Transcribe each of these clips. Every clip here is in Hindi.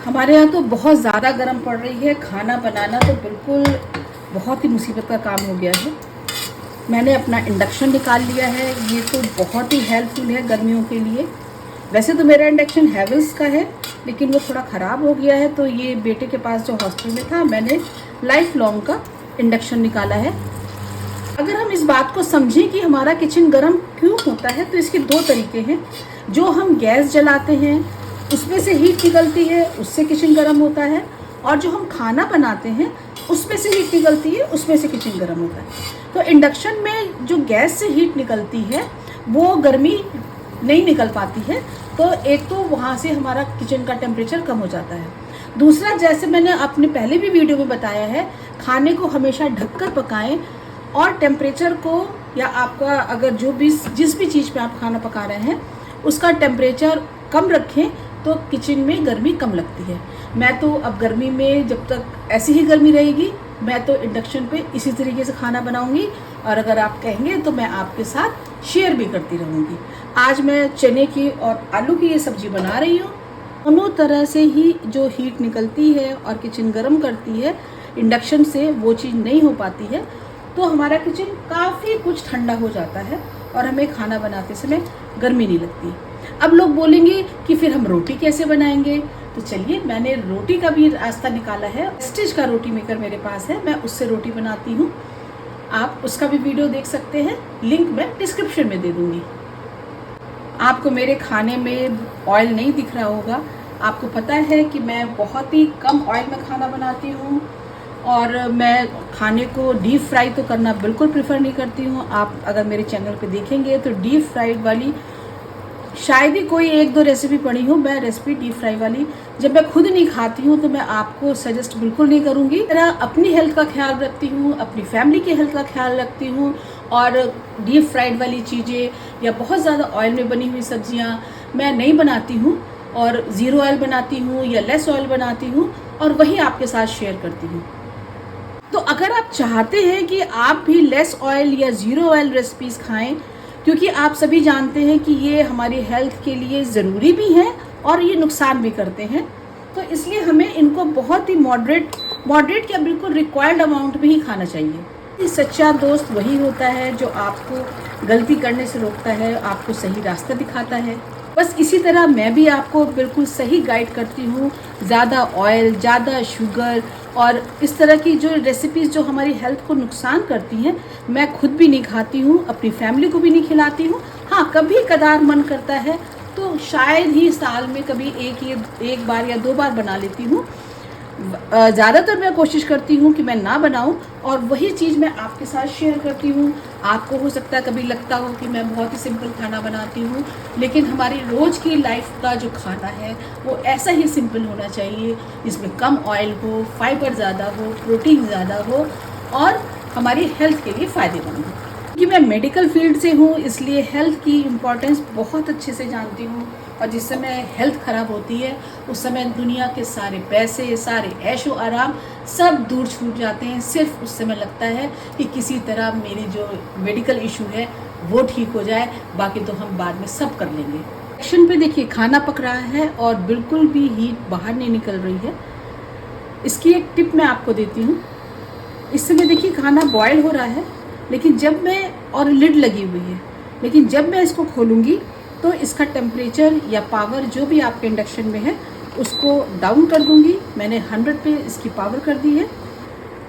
हमारे यहाँ तो बहुत ज़्यादा गर्म पड़ रही है। खाना बनाना तो बिल्कुल बहुत ही मुसीबत का काम हो गया है। मैंने अपना इंडक्शन निकाल लिया है। ये तो बहुत ही हेल्पफुल है गर्मियों के लिए। वैसे तो मेरा इंडक्शन हैवेल्स का है, लेकिन वो थोड़ा ख़राब हो गया है, तो ये बेटे के पास जो हॉस्टल में था, मैंने लाइफ लॉन्ग का इंडक्शन निकाला है। अगर हम इस बात को समझें कि हमारा किचन गर्म क्यों होता है, तो इसके दो तरीके हैं। जो हम गैस जलाते हैं उसमें से हीट निकलती है, उससे किचन गर्म होता है, और जो हम खाना बनाते हैं उसमें से हीट निकलती है, उसमें से किचन गर्म होता है। तो इंडक्शन में जो गैस से हीट निकलती है वो गर्मी नहीं निकल पाती है, तो एक तो वहाँ से हमारा किचन का टेम्परेचर कम हो जाता है। दूसरा, जैसे मैंने अपने पहले भी वीडियो में बताया है, खाने को हमेशा ढककर पकाएं, और टेम्परेचर को, या आपका अगर जिस भी चीज़ पे आप खाना पका रहे हैं उसका टेम्परेचर कम रखें, तो किचन में गर्मी कम लगती है। मैं तो अब गर्मी में, जब तक ऐसी ही गर्मी रहेगी, मैं तो इंडक्शन पे इसी तरीके से खाना बनाऊंगी, और अगर आप कहेंगे तो मैं आपके साथ शेयर भी करती रहूँगी। आज मैं चने की और आलू की ये सब्ज़ी बना रही हूँ। दोनों तरह से ही जो हीट निकलती है और किचन गर्म करती है, इंडक्शन से वो चीज़ नहीं हो पाती है, तो हमारा किचन काफ़ी कुछ ठंडा हो जाता है और हमें खाना बनाते समय गर्मी नहीं लगती। अब लोग बोलेंगे कि फिर हम रोटी कैसे बनाएंगे, तो चलिए, मैंने रोटी का भी रास्ता निकाला है। स्टिच का रोटी मेकर मेरे पास है, मैं उससे रोटी बनाती हूँ। आप उसका भी वीडियो देख सकते हैं, लिंक मैं डिस्क्रिप्शन में दे दूँगी। आपको मेरे खाने में ऑयल नहीं दिख रहा होगा। आपको पता है कि मैं बहुत ही कम ऑयल में खाना बनाती हूँ, और मैं खाने को डीप फ्राई तो करना बिल्कुल प्रेफर नहीं करती हूँ। आप अगर मेरे चैनल पे देखेंगे तो डीप फ्राइड वाली शायद ही कोई एक दो रेसिपी पड़ी हो। मैं रेसिपी डीप फ्राई वाली जब मैं खुद नहीं खाती हूँ तो मैं आपको सजेस्ट बिल्कुल नहीं करूँगी। मेरा अपनी हेल्थ का ख्याल रखती हूँ, अपनी फैमिली की हेल्थ का ख्याल रखती हूँ, और डीप फ्राइड वाली चीज़ें या बहुत ज़्यादा ऑयल में बनी हुई सब्जियाँ मैं नहीं बनाती हूँ, और ज़ीरो ऑयल बनाती हूँ या लेस ऑयल बनाती हूँ, और वही आपके साथ शेयर करती हूँ। तो अगर आप चाहते हैं कि आप भी लेस ऑयल या ज़ीरो ऑयल रेसिपीज़ खाएं, क्योंकि आप सभी जानते हैं कि ये हमारी हेल्थ के लिए ज़रूरी भी हैं और ये नुकसान भी करते हैं, तो इसलिए हमें इनको बहुत ही मॉडरेट या बिल्कुल रिक्वायर्ड अमाउंट में ही खाना चाहिए। सच्चा दोस्त वही होता है जो आपको गलती करने से रोकता है, आपको सही रास्ता दिखाता है। बस इसी तरह मैं भी आपको बिल्कुल सही गाइड करती हूँ। ज़्यादा ऑयल, ज़्यादा शुगर और इस तरह की जो रेसिपीज़ जो हमारी हेल्थ को नुकसान करती हैं, मैं खुद भी नहीं खाती हूँ, अपनी फैमिली को भी नहीं खिलाती हूँ। हाँ, कभी कदार मन करता है तो शायद ही साल में कभी एक बार या दो बार बना लेती हूँ। ज़्यादातर मैं कोशिश करती हूँ कि मैं ना बनाऊँ, और वही चीज़ मैं आपके साथ शेयर करती हूँ। आपको हो सकता है कभी लगता हो कि मैं बहुत ही सिंपल खाना बनाती हूँ, लेकिन हमारी रोज़ की लाइफ का जो खाना है वो ऐसा ही सिंपल होना चाहिए, जिसमें कम ऑयल हो, फाइबर ज़्यादा हो, प्रोटीन ज़्यादा हो, और हमारी हेल्थ के लिए फ़ायदेमंद हो। क्योंकि मैं मेडिकल फील्ड से हूँ, इसलिए हेल्थ की इम्पोर्टेंस बहुत अच्छे से जानती हूँ, और जिस समय हेल्थ ख़राब होती है उस समय दुनिया के सारे पैसे, सारे ऐशो आराम सब दूर छूट जाते हैं। सिर्फ उस समय लगता है कि किसी तरह मेरी जो मेडिकल इशू है वो ठीक हो जाए, बाकी तो हम बाद में सब कर लेंगे। एक्शन पे देखिए, खाना पक रहा है और बिल्कुल भी हीट बाहर नहीं निकल रही है। इसकी एक टिप मैं आपको देती हूँ। इस समय देखिए खाना बॉयल हो रहा है, लेकिन जब मैं, और लिड लगी हुई है, लेकिन जब मैं इसको खोलूँगी तो इसका टेम्परेचर या पावर जो भी आपके इंडक्शन में है उसको डाउन कर दूँगी। मैंने 100 पे इसकी पावर कर दी है।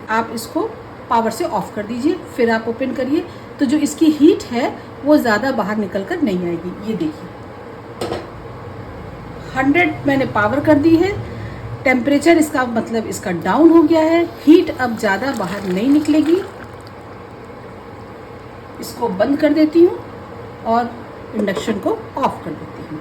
आप इसको पावर से ऑफ़ कर दीजिए, फिर आप ओपन करिए, तो जो इसकी हीट है वो ज़्यादा बाहर निकल कर नहीं आएगी। ये देखिए 100 मैंने पावर कर दी है, टेम्परेचर इसका मतलब इसका डाउन हो गया है, हीट अब ज़्यादा बाहर नहीं निकलेगी। इसको बंद कर देती हूँ और इंडक्शन को ऑफ कर देती हूँ।